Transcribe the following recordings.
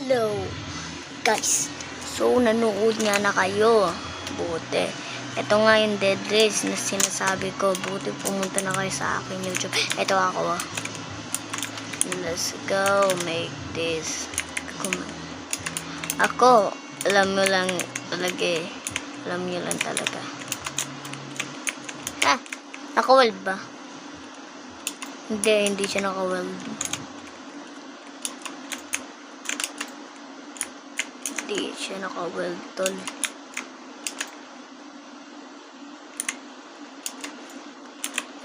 Hello guys, so nanood nga na kayo, buti. Ito nga yung dead race na sinasabi ko, buti pumunta na kayo sa aking YouTube. Ito ako. Let's go make this. Ako, alam mo lang talaga eh. Alam nyo lang talaga. Ha? Naka-weld ba? Hindi siya naka-weld. Hindi siya naka-weld, tol.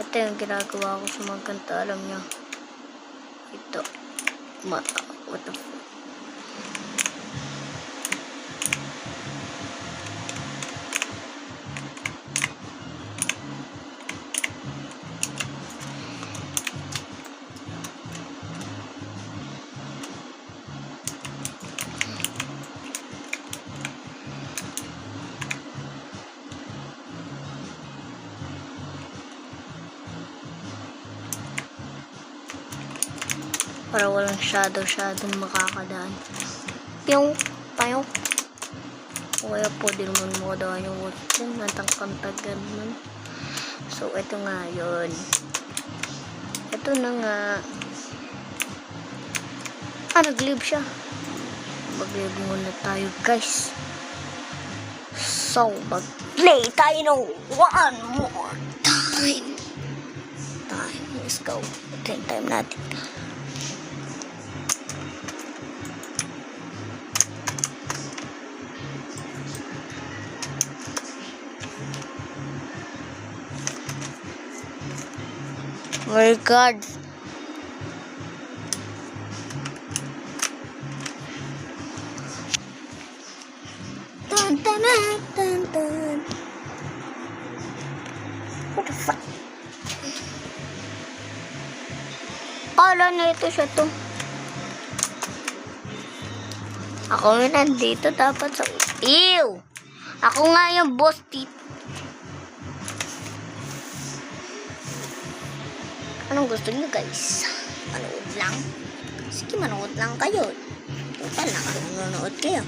Ito yung ginagawa ko sa mga kanta, alam nyo. Ito. What the fuck? Para walang shadow makakadaan. Piyong, payong. O kaya po din naman makadaan yung watchin. Natangkantagad man. So, ito nga yun. Ito na nga. Nag-live siya. Mag-live muna tayo, guys. So, mag-play tayo ng one more time. Let's go. Ito yung time natin. My God. Dun, dun, dun, dun. What the fuck? Kala na ito siya to. Ako nga nandito dapat sa... Ew! Ako nga yung boss dito. Anong gusto niyo guys? Manood lang? Sige, manood lang kayo. Total, nanonood kayo.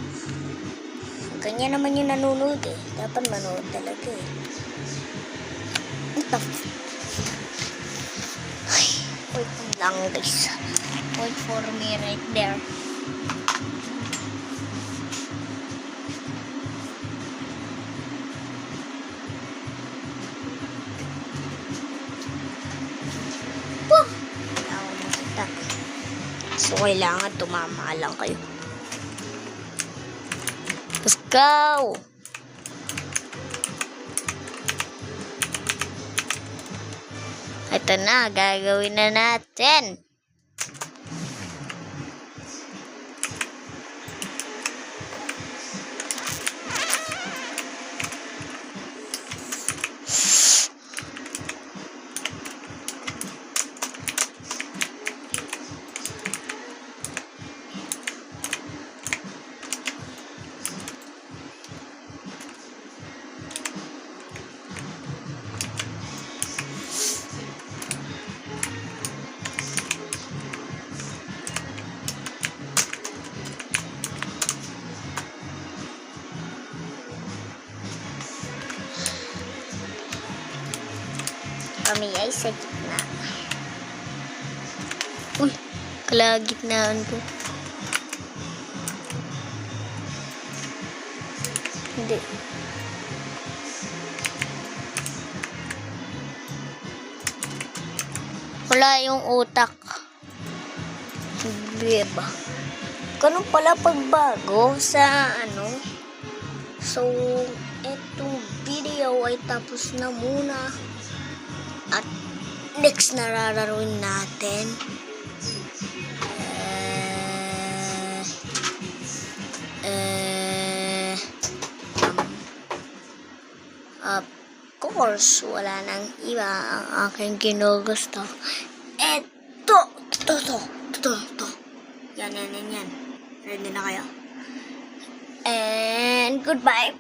Ganyan naman yung nanonood eh. Dapat manood talaga eh. Ito. Ay, wait lang guys. Wait for me right there. So, kailangan tumama lang kayo. Let's go! Ito na, gagawin na natin. Kami ay sa gitna. Uy, kalagitnaan ko. Hindi. Wala yung utak. Hindi ba? Ganun pala pagbago sa ano. So, etong video ay tapos na muna. At next na rararuin natin of course wala nang iba ang aking ginugusto. Eto yan. Ready na kayo? And goodbye.